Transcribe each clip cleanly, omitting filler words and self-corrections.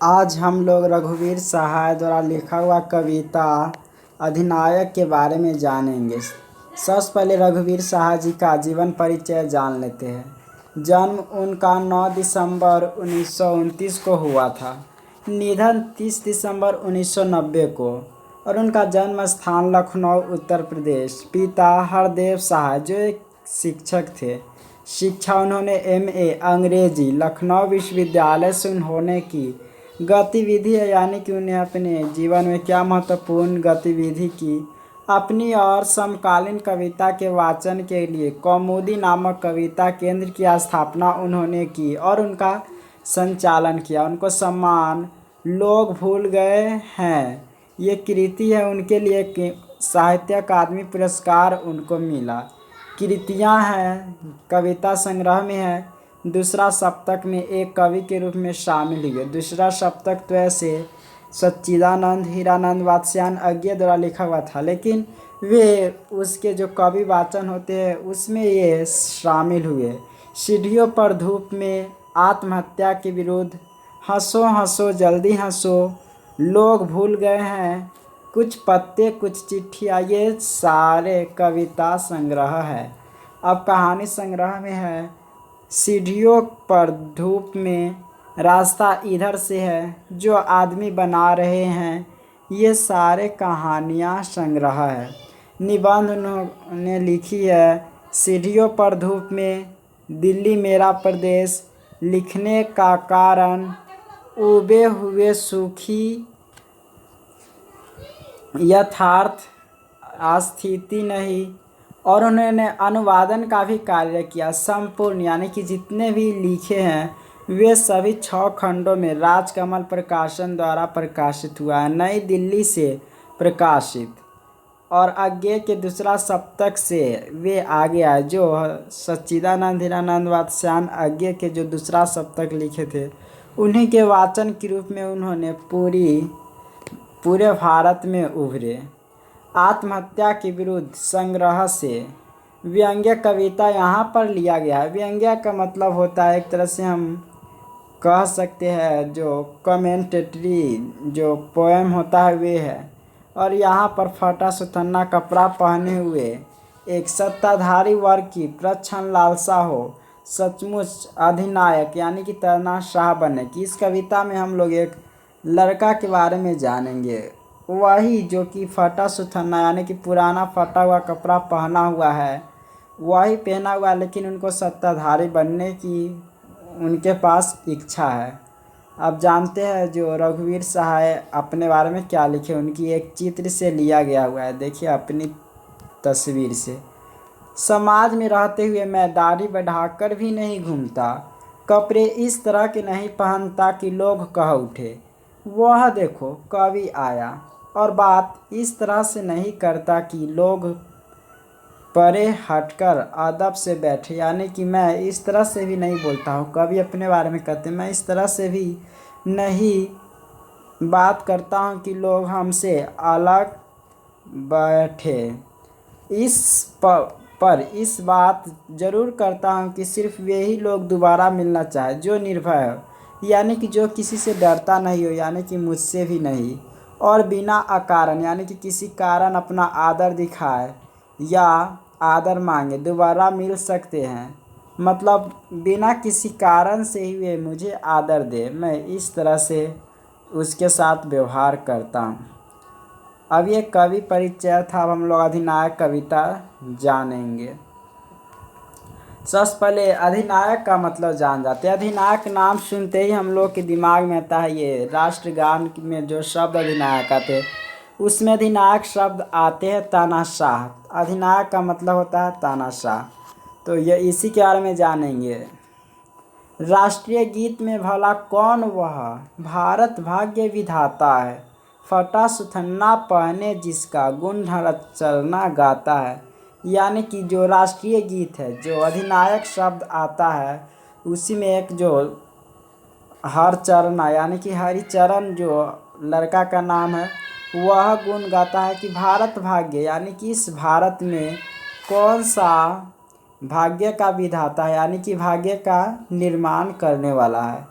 आज हम लोग रघुवीर सहाय द्वारा लिखा हुआ कविता अधिनायक के बारे में जानेंगे। सबसे पहले रघुवीर सहाय जी का जीवन परिचय जान लेते हैं। जन्म उनका 9 दिसंबर 1929 को हुआ था। निधन 30 दिसंबर 1990 को और उनका जन्म स्थान लखनऊ उत्तर प्रदेश। पिता हरदेव सहाय जो एक शिक्षक थे। शिक्षा उन्होंने MA अंग्रेजी लखनऊ विश्वविद्यालय से उन्होंने की। गतिविधि है यानी कि उन्हें अपने जीवन में क्या महत्वपूर्ण गतिविधि की। अपनी और समकालीन कविता के वाचन के लिए कौमुदी नामक कविता केंद्र की स्थापना उन्होंने की और उनका संचालन किया। उनको सम्मान लोग भूल गए हैं ये कृति है उनके लिए साहित्य अकादमी पुरस्कार उनको मिला। कृतियाँ हैं कविता संग्रह में है। दूसरा सप्तक में एक कवि के रूप में शामिल हुए। दूसरा सप्तक तो ऐसे सच्चिदानंद हीरानंद वात्स्यायन अज्ञे द्वारा लिखा हुआ था, लेकिन वे उसके जो कवि वाचन होते हैं उसमें ये शामिल हुए। सीढ़ियों पर धूप में आत्महत्या के विरुद्ध हंसो हंसो जल्दी हंसो, लोग भूल गए हैं, कुछ पत्ते कुछ चिट्ठियाँ, ये सारे कविता संग्रह है। अब कहानी संग्रह में है। सीढ़ियों पर धूप में रास्ता इधर से है, जो आदमी बना रहे हैं, ये सारे कहानियाँ संग्रह है। निबंध उन्होंने लिखी है सीढ़ियों पर धूप में, दिल्ली मेरा प्रदेश। लिखने का कारण उबे हुए सूखी यथार्थ स्थिति नहीं। और उन्होंने अनुवादन का भी कार्य किया। संपूर्ण यानी कि जितने भी लिखे हैं वे सभी 6 खंडों में राजकमल प्रकाशन द्वारा प्रकाशित हुआ है, नई दिल्ली से प्रकाशित। और अज्ञे के दूसरा सप्तक से वे आगे आए, जो सच्चिदानंद हीरानंद वात्स्यायन अज्ञे के जो दूसरा सप्तक लिखे थे उन्हीं के वाचन के रूप में उन्होंने पूरे भारत में उभरे। आत्महत्या के विरुद्ध संग्रह से व्यंग्य कविता यहाँ पर लिया गया है। व्यंग्य का मतलब होता है एक तरह से हम कह सकते हैं जो कमेंटेटरी जो पोएम होता है वे है। और यहाँ पर फटा सुथन्ना कपड़ा पहने हुए एक सत्ताधारी वर्ग की प्रच्छन्न लालसा हो सचमुच अधिनायक यानी कि तानाशाह बने की। इस कविता में हम लोग एक लड़का के बारे में जानेंगे, वही जो कि फटा सुथन्ना यानी कि पुराना फटा हुआ कपड़ा पहना हुआ है, वही पहना हुआ, लेकिन उनको सत्ताधारी बनने की उनके पास इच्छा है। अब जानते हैं जो रघुवीर सहाय अपने बारे में क्या लिखे। उनकी एक चित्र से लिया गया हुआ है, देखिए अपनी तस्वीर से। समाज में रहते हुए मैं दाढ़ी बढ़ाकर भी नहीं घूमता, कपड़े इस तरह के नहीं पहनता कि लोग कह उठे वह देखो कवि आया, और बात इस तरह से नहीं करता कि लोग परे हटकर अदब से बैठे, यानी कि मैं इस तरह से भी नहीं बोलता हूँ। कवि अपने बारे में कहते हैं मैं इस तरह से भी नहीं बात करता हूँ कि लोग हमसे अलग बैठे। पर इस बात ज़रूर करता हूँ कि सिर्फ वे ही लोग दोबारा मिलना चाहे जो निर्भय हो, यानी कि जो किसी से डरता नहीं हो, यानी कि मुझसे भी नहीं, और बिना अकारण यानी कि किसी कारण अपना आदर दिखाए या आदर मांगे दोबारा मिल सकते हैं। मतलब बिना किसी कारण से ही वे मुझे आदर दे, मैं इस तरह से उसके साथ व्यवहार करता हूँ। अब ये कवि परिचय था। अब हम लोग अधिनायक कविता जानेंगे। सबसे पहले अधिनायक का मतलब जान जाते हैं। अधिनायक नाम सुनते ही हम लोग के दिमाग में आता है ये राष्ट्रगान में जो शब्द अधिनायक आते हैं उसमें अधिनायक शब्द आते हैं तानाशाह। अधिनायक का मतलब होता है तानाशाह। तो ये इसी के बारे में जानेंगे। राष्ट्रीय गीत में भला कौन वह भारत भाग्य विधाता है, फटा सुथन्ना पहने जिसका गुण चलना गाता है। यानी कि जो राष्ट्रीय गीत है जो अधिनायक शब्द आता है उसी में एक जो हरचरण यानी कि हरिचरण जो लड़का का नाम है वह गुण गाता है कि भारत भाग्य यानी कि इस भारत में कौन सा भाग्य का विधाता है, यानी कि भाग्य का निर्माण करने वाला है।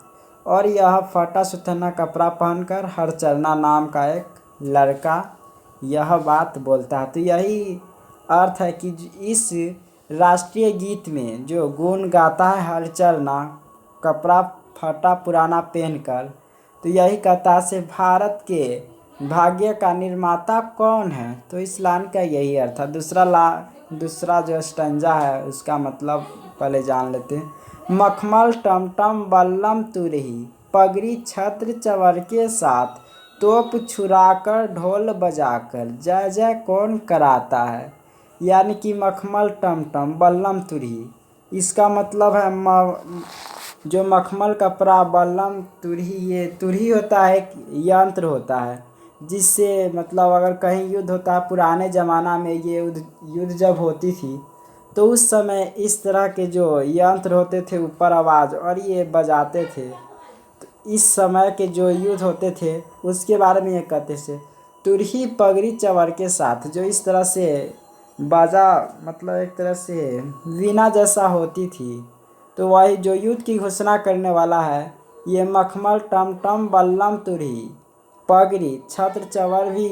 और यह फटा सुथना कपड़ा पहनकर हरचरना नाम का एक लड़का यह बात बोलता है। तो यही अर्थ है कि इस राष्ट्रीय गीत में जो गुण गाता है हलचलना कपड़ा फटा पुराना पहनकर, तो यही कहता से भारत के भाग्य का निर्माता कौन है। तो इस लाइन का यही अर्थ है। दूसरा जो स्टंजा है उसका मतलब पहले जान लेते हैं। मखमल टमटम बल्लम तुरही पगड़ी छत्र चवर के साथ तोप छुराकर ढोल बजाकर जय जय कौन कराता है। यानी कि मखमल टमटम बल्लम तुरही, इसका मतलब है जो मखमल कपड़ा बल्लम तुरही, ये तुरही होता है एक यंत्र होता है जिससे मतलब अगर कहीं युद्ध होता है पुराने ज़माना में, ये युद्ध जब होती थी तो उस समय इस तरह के जो यंत्र होते थे ऊपर आवाज़ और ये बजाते थे। तो इस समय के जो युद्ध होते थे उसके बारे में ये कहते थे तुरही पगड़ी चवर के साथ, जो इस तरह से बाजा मतलब एक तरह से वीणा जैसा होती थी। तो वही जो युद्ध की घोषणा करने वाला है ये मखमल टमटम बल्लम तुरही पगड़ी छत्र चवर भी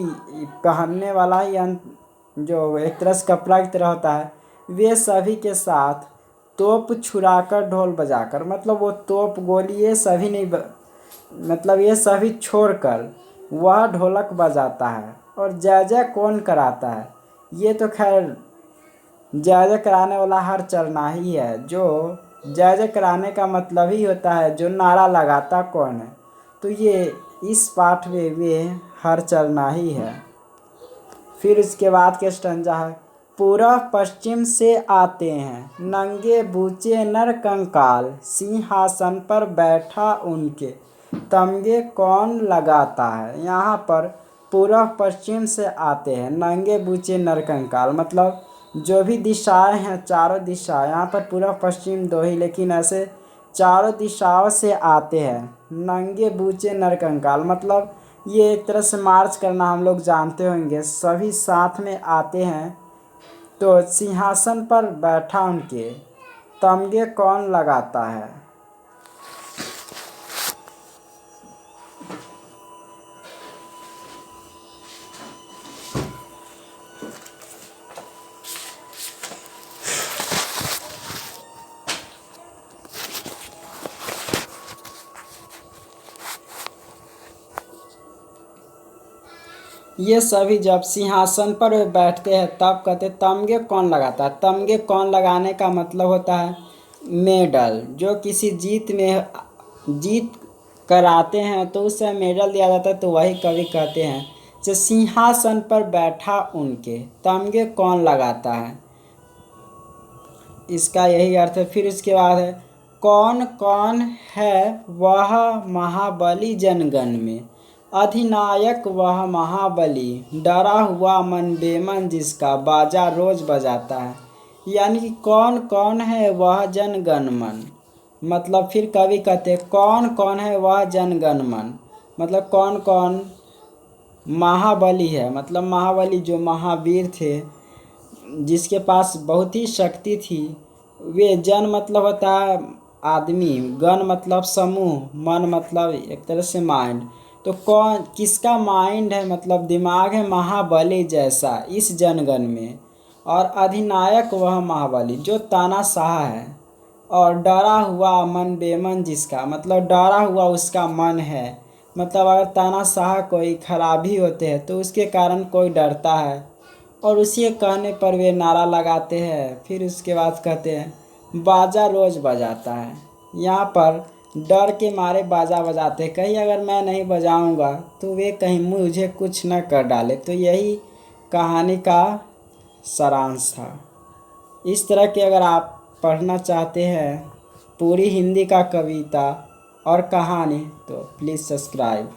पहनने वाला यंत्र जो एक तरह से कपड़ा की तरह होता है, वे सभी के साथ तोप छुराकर ढोल बजाकर, मतलब वो तोप गोली ये सभी नहीं मतलब ये सभी छोड़कर वह ढोलक बजाता है। और जय जय कौन कराता है, ये तो खैर जय जय कराने वाला हर चलना ही है। जो जय जय कराने का मतलब ही होता है जो नारा लगाता कौन है। तो ये इस पाठ में वे हर चलना ही है। फिर इसके बाद के स्टंजा है। पूरब पश्चिम से आते हैं नंगे बूचे नर कंकाल सिंहासन पर बैठा उनके तमगे कौन लगाता है। यहाँ पर पूरब पश्चिम से आते हैं नंगे बूचे नर कंकाल, मतलब जो भी दिशाएं हैं चारों दिशा, यहाँ पर पूरब पश्चिम दो ही लेकिन ऐसे चारों दिशाओं से आते हैं नंगे बूचे नर कंकाल, मतलब ये एक तरह से मार्च करना हम लोग जानते होंगे। सभी साथ में आते हैं तो सिंहासन पर बैठा उनके तमगे कौन लगाता है। ये सभी जब सिंहासन पर बैठते हैं तब कहते तमगे कौन लगाता है। तमगे कौन लगाने का मतलब होता है मेडल, जो किसी जीत कराते हैं तो उससे मेडल दिया जाता है। तो वही कवि कहते हैं जो सिंहासन पर बैठा उनके तमगे कौन लगाता है, इसका यही अर्थ है। फिर इसके बाद है कौन कौन है वह महाबली जनगण में अधिनायक वह महाबली डरा हुआ मन बेमन जिसका बाजा रोज बजाता है। यानी कि कौन कौन है वह जनगण मन, मतलब फिर कवि कहते कौन कौन है वह जनगण मन, मतलब कौन कौन महाबली है, मतलब महाबली जो महावीर थे जिसके पास बहुत ही शक्ति थी। वे जन मतलब होता है आदमी, गण मतलब समूह, मन मतलब एक तरह से माइंड। तो कौन किसका माइंड है मतलब दिमाग है महाबली जैसा इस जनगण में, और अधिनायक वह महाबली जो तानाशाह है, और डरा हुआ मन बेमन जिसका, मतलब डरा हुआ उसका मन है। मतलब अगर तानाशाह कोई खराबी होते हैं तो उसके कारण कोई डरता है और उसी कहने पर वे नारा लगाते हैं। फिर उसके बाद कहते हैं बाजा रोज बजाता है। यहाँ पर डर के मारे बाजा बजाते हैं, कहीं अगर मैं नहीं बजाऊंगा तो वे कहीं मुझे कुछ न कर डाले। तो यही कहानी का सारांश था। इस तरह के अगर आप पढ़ना चाहते हैं पूरी हिंदी का कविता और कहानी तो प्लीज़ सब्सक्राइब।